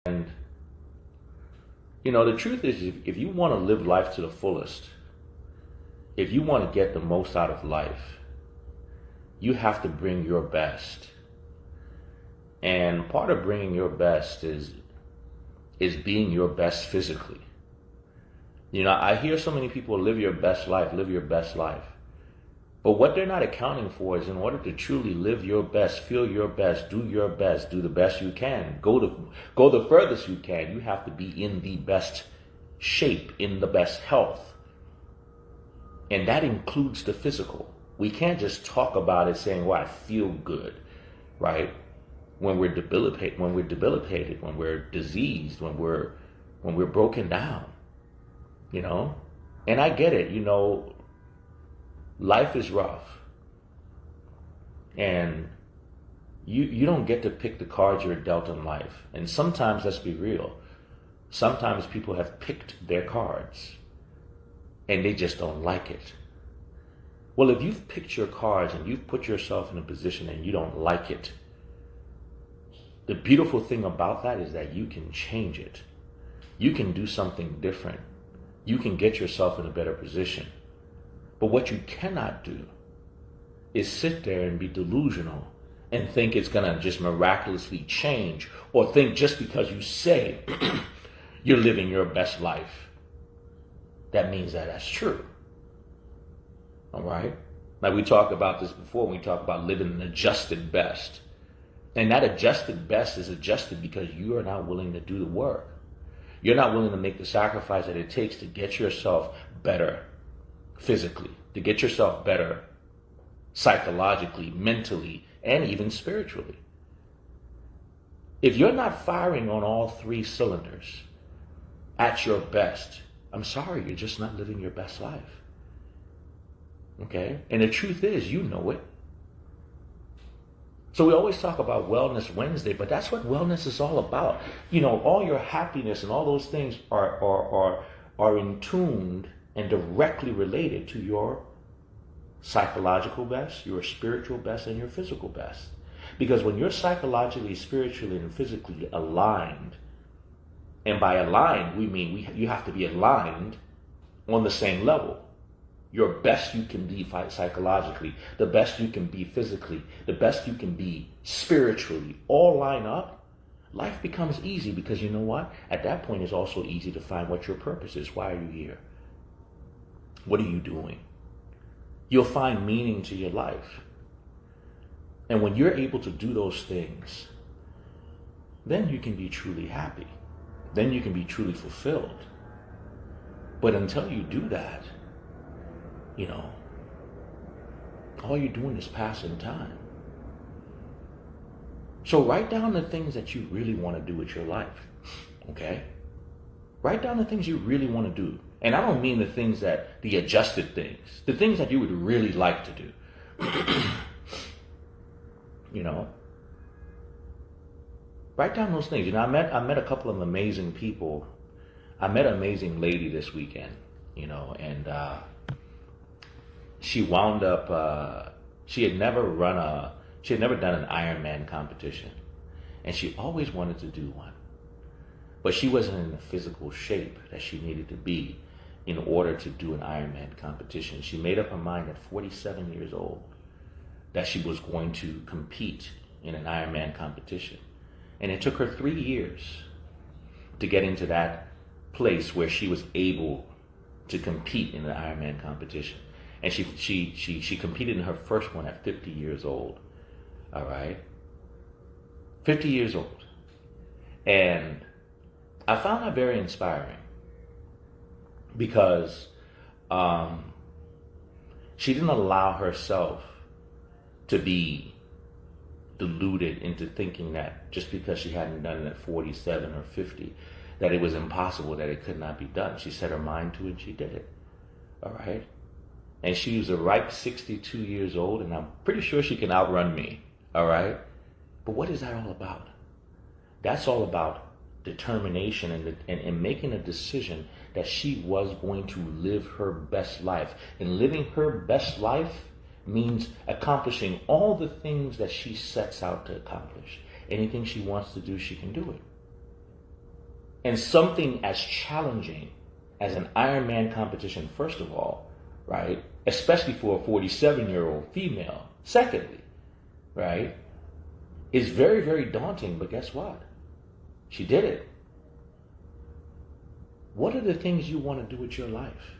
And, the truth is, if you want to live life to the fullest, if you want to get the most out of life, you have to bring your best. And part of bringing your best is being your best physically. I hear so many people live your best life, live your best life. But what they're not accounting for is, in order to truly live your best, feel your best, do the best you can, go the furthest you can, you have to be in the best shape, in the best health. And that includes the physical. We can't just talk about it saying, well, I feel good, right? When we're debilitated, when we're diseased, when we're broken down, And I get it, life is rough. And you don't get to pick the cards you're dealt in life. And sometimes, let's be real, sometimes people have picked their cards and they just don't like it. Well, if you've picked your cards and you've put yourself in a position and you don't like it, the beautiful thing about that is that you can change it. You can do something different. You can get yourself in a better position. But what you cannot do is sit there and be delusional and think it's going to just miraculously change, or think just because you say you're living your best life, that means that that's true. All right? Now, we talked about this before when we talked about living an adjusted best. And that adjusted best is adjusted because you are not willing to do the work. You're not willing to make the sacrifice that it takes to get yourself better physically, to get yourself better psychologically, mentally, and even spiritually. If you're not firing on all three cylinders at your best, I'm sorry, you're just not living your best life. Okay? And the truth is, you know it. So we always talk about Wellness Wednesday, but that's what wellness is all about. All your happiness and all those things are in tuned and directly related to your psychological best, your spiritual best, and your physical best. Because when you're psychologically, spiritually, and physically aligned, and by aligned, we mean you have to be aligned on the same level. Your best you can be psychologically, the best you can be physically, the best you can be spiritually, all line up, life becomes easy, because you know what? At that point, it's also easy to find what your purpose is. Why are you here? What are you doing? You'll find meaning to your life. And when you're able to do those things, then you can be truly happy. Then you can be truly fulfilled. But until you do that, all you're doing is passing time. So write down the things that you really want to do with your life, okay? Write down the things you really want to do. And I don't mean the adjusted things, the things that you would really like to do. Write down those things. I met a couple of amazing people. I met an amazing lady this weekend, and she wound up, she had never done an Ironman competition, and she always wanted to do one, but she wasn't in the physical shape that she needed to be in order to do an Ironman competition. She made up her mind at 47 years old that she was going to compete in an Ironman competition, and it took her 3 years to get into that place where she was able to compete in an Ironman competition. And she competed in her first one at 50 years old. All right? 50 years old. And I found that very inspiring, because she didn't allow herself to be deluded into thinking that just because she hadn't done it at 47 or 50, that it was impossible, that it could not be done. She set her mind to it and she did it. All right? And she was a ripe 62 years old, and I'm pretty sure she can outrun me, all right? But what is that all about? That's all about determination and making a decision that she was going to live her best life. And living her best life means accomplishing all the things that she sets out to accomplish. Anything she wants to do, she can do it. And something as challenging as an Ironman competition, first of all, right? Especially for a 47-year-old female, secondly, right? Is very, very daunting, but guess what? She did it. What are the things you want to do with your life?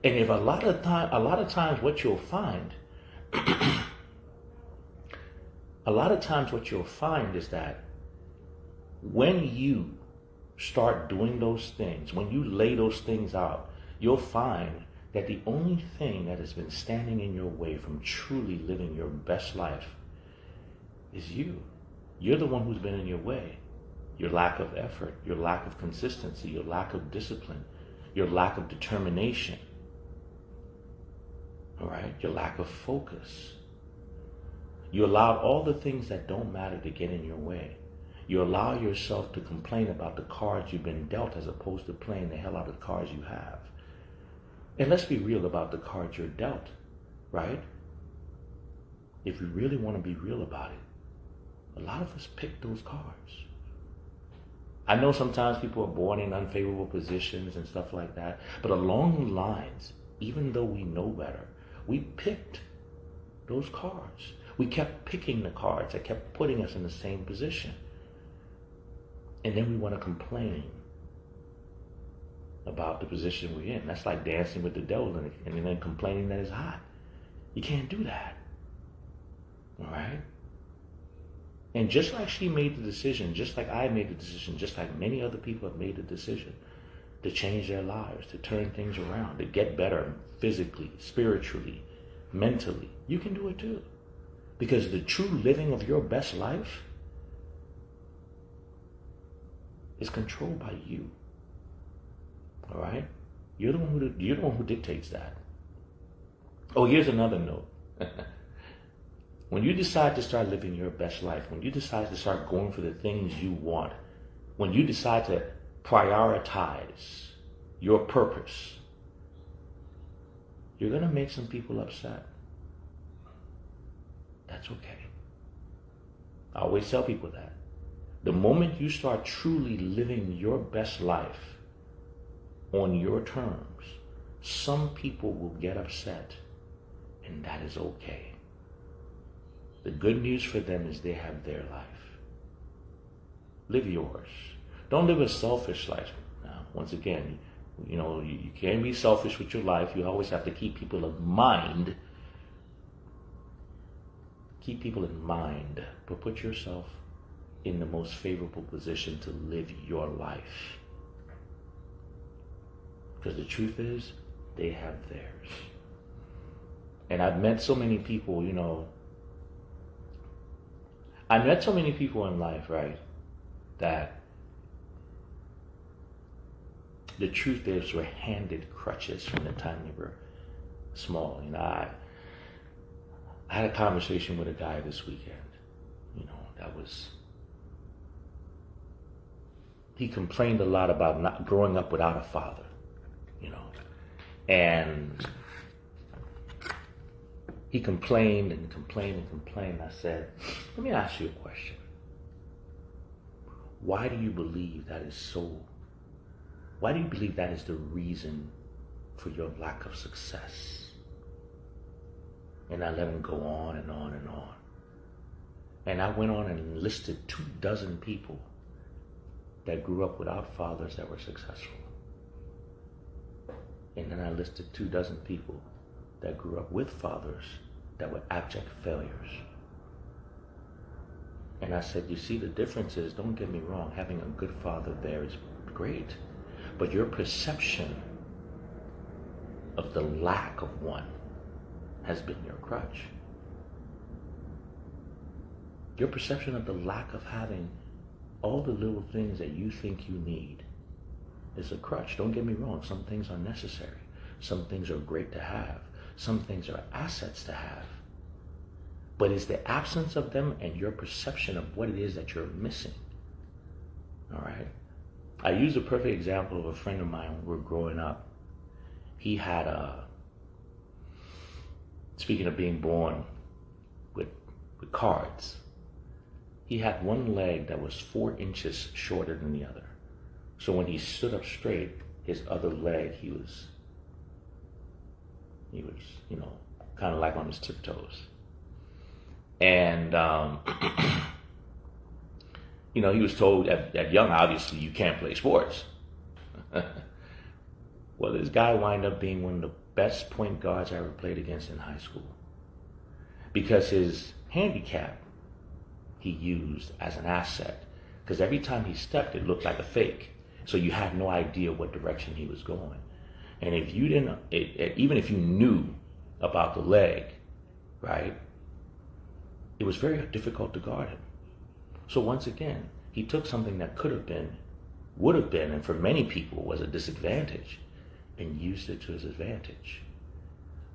And if a lot of times what you'll find is that when you start doing those things, when you lay those things out, you'll find that the only thing that has been standing in your way from truly living your best life is you. You're the one who's been in your way. Your lack of effort, your lack of consistency, your lack of discipline, your lack of determination, all right? Your lack of focus. You allowed all the things that don't matter to get in your way. You allow yourself to complain about the cards you've been dealt as opposed to playing the hell out of the cards you have. And let's be real about the cards you're dealt, right? If we really want to be real about it, a lot of us pick those cards. I know sometimes people are born in unfavorable positions and stuff like that, but along the lines, even though we know better, we picked those cards. We kept picking the cards that kept putting us in the same position. And then we want to complain about the position we're in. That's like dancing with the devil and then complaining that it's hot. You can't do that. All right? And just like she made the decision, just like I made the decision, just like many other people have made the decision to change their lives, to turn things around, to get better physically, spiritually, mentally, you can do it too. Because the true living of your best life is controlled by you. All right? You're the one who dictates that. Oh, here's another note. When you decide to start living your best life, when you decide to start going for the things you want, when you decide to prioritize your purpose, you're going to make some people upset. That's okay. I always tell people that. The moment you start truly living your best life on your terms, some people will get upset, and that is okay. The good news for them is they have their life. Live yours. Don't live a selfish life. Now, once again, you can't be selfish with your life. You always have to keep people in mind. Keep people in mind, but put yourself in the most favorable position to live your life. Because the truth is, they have theirs. And I've met so many people, I met so many people in life, right, that the truth is were handed crutches from the time they were small. I had a conversation with a guy this weekend, he complained a lot about not growing up without a father, and he complained and complained and complained. I said, let me ask you a question. Why do you believe that is so? Why do you believe that is the reason for your lack of success? And I let him go on and on and on. And I went on and listed 24 people that grew up without fathers that were successful. And then I listed 24 people that grew up with fathers that were abject failures. And I said, you see, the difference is, don't get me wrong, having a good father there is great. But your perception of the lack of one has been your crutch. Your perception of the lack of having all the little things that you think you need is a crutch. Don't get me wrong, some things are necessary. Some things are great to have. Some things are assets to have. But it's the absence of them and your perception of what it is that you're missing. All right? I use a perfect example of a friend of mine when we were growing up. He had speaking of being born with cards, he had one leg that was 4 inches shorter than the other. So when he stood up straight, his other leg, he was, kind of like on his tiptoes. And, he was told at young, obviously, you can't play sports. Well, this guy wound up being one of the best point guards I ever played against in high school. Because his handicap, he used as an asset. Because every time he stepped, it looked like a fake. So you had no idea what direction he was going. And if you didn't, even if you knew about the leg, right, it was very difficult to guard him. So once again, he took something that could have been, would have been, and for many people was a disadvantage, and used it to his advantage.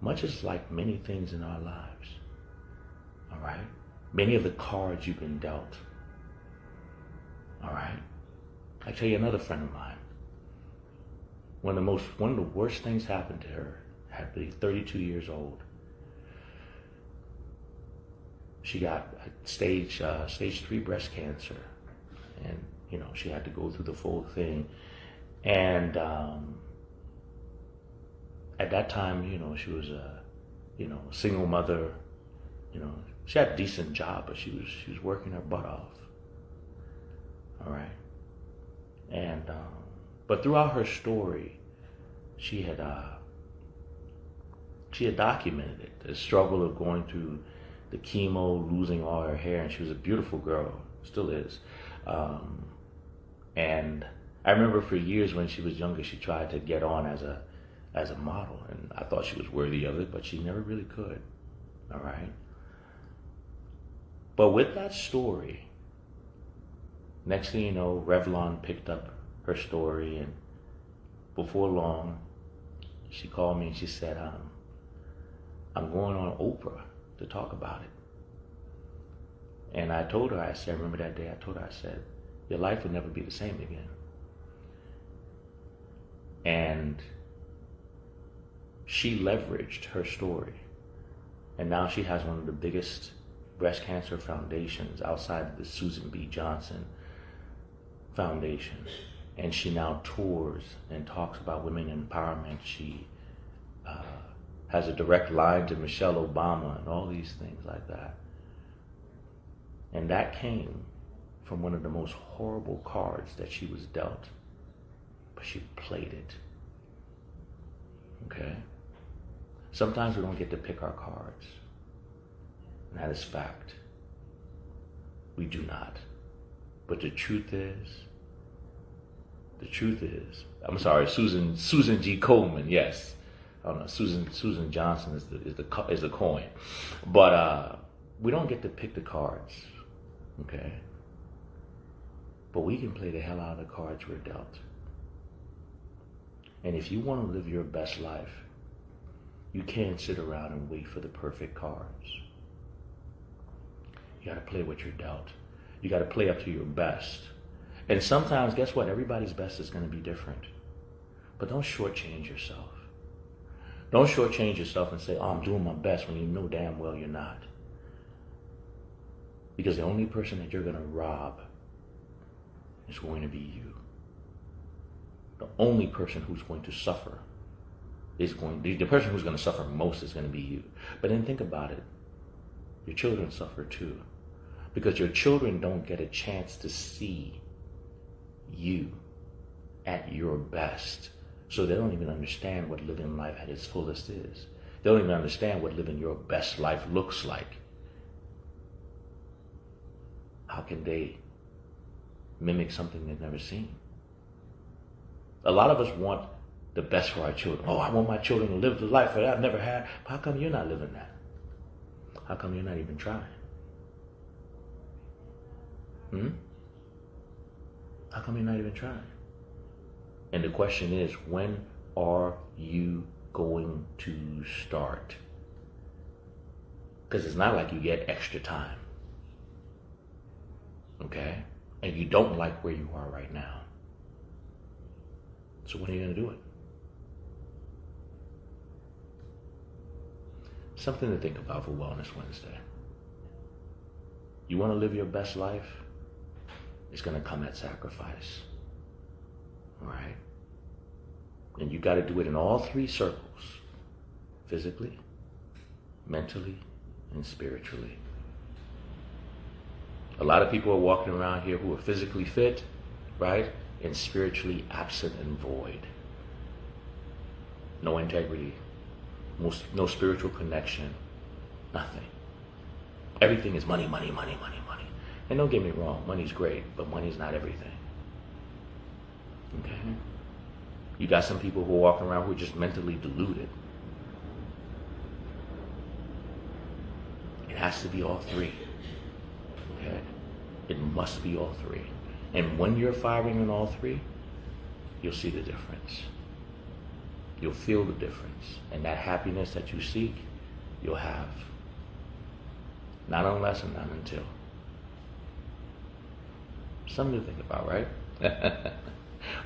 Much as like many things in our lives, all right? Many of the cards you've been dealt, all right? I tell you another friend of mine, one of the worst things happened to her, had to be 32 years old. She got stage 3 breast cancer, and she had to go through the full thing. And at that time, she was a single mother. She had a decent job, but she was working her butt off. All right, and but throughout her story, she had documented it, the struggle of going through the chemo, losing all her hair, and she was a beautiful girl, still is. And I remember for years when she was younger, she tried to get on as a model, and I thought she was worthy of it, but she never really could. All right. But with that story, next thing you know, Revlon picked up her story, and before long, she called me and she said, I'm going on Oprah to talk about it. And I told her, I said, remember that day, I told her, I said, your life will never be the same again. And she leveraged her story. And now she has one of the biggest breast cancer foundations outside of the Susan B. Johnson Foundation. And she now tours and talks about women empowerment. She has a direct line to Michelle Obama and all these things like that. And that came from one of the most horrible cards that she was dealt. But she played it. Okay? Sometimes we don't get to pick our cards. And that is fact. We do not. But the truth is, I'm sorry, Susan G. Coleman, yes. I don't know, Susan Johnson is the coin. But we don't get to pick the cards, okay? But we can play the hell out of the cards we're dealt. And if you want to live your best life, you can't sit around and wait for the perfect cards. You got to play what you're dealt. You got to play up to your best. And sometimes, guess what? Everybody's best is going to be different. But don't shortchange yourself. Don't shortchange yourself and say, oh, I'm doing my best when you know damn well you're not. Because the only person that you're going to rob is going to be you. The only person who's going to suffer the person who's going to suffer most is going to be you. But then think about it. Your children suffer too. Because your children don't get a chance to see you at your best. So they don't even understand what living life at its fullest is. They don't even understand what living your best life looks like. How can they mimic something they've never seen? A lot of us want the best for our children. Oh, I want my children to live the life that I've never had. How come you're not living that? How come you're not even trying? How come you're not even trying? And the question is, when are you going to start? Because it's not like you get extra time. Okay? And you don't like where you are right now. So when are you going to do it? Something to think about for Wellness Wednesday. You want to live your best life? It's going to come at sacrifice. right? And you got to do it in all three circles: physically, mentally, and spiritually. A lot of people are walking around here who are physically fit, right? And spiritually absent and void. No integrity, no spiritual connection, nothing. Everything is money, money, money, money, money. And don't get me wrong, money's great, but money's not everything. Okay? You got some people who are walking around who are just mentally deluded. It has to be all three. Okay? It must be all three. And when you're firing on all three, you'll see the difference. You'll feel the difference. And that happiness that you seek, you'll have. Not unless and not until. Something to think about, right?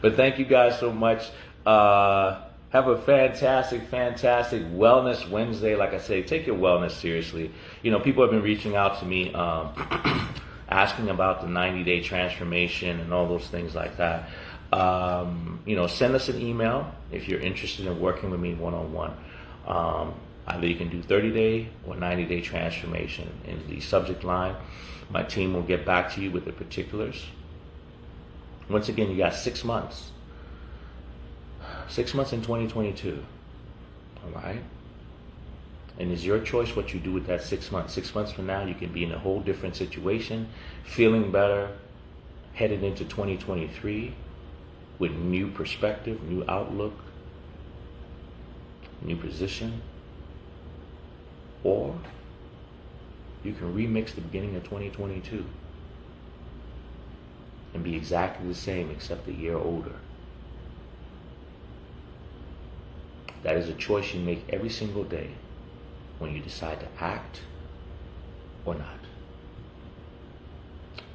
But thank you guys so much. Have a fantastic Wellness Wednesday. Like I say, take your wellness seriously. You know, people have been reaching out to me, asking about the 90-day transformation and all those things like that. You know, send us an email if you're interested in working with me one-on-one. Either you can do 30-day or 90-day transformation. In the subject line, my team will get back to you with the particulars. Once again, you got 6 months. 6 months in 2022. All right? And it's your choice what you do with that 6 months. 6 months from now, you can be in a whole different situation, feeling better, headed into 2023 with new perspective, new outlook, new position. Or you can remix the beginning of 2022 and be exactly the same except a year older. That is a choice you make every single day when you decide to act or not.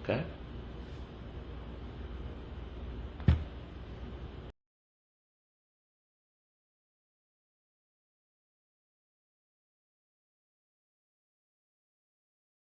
Okay?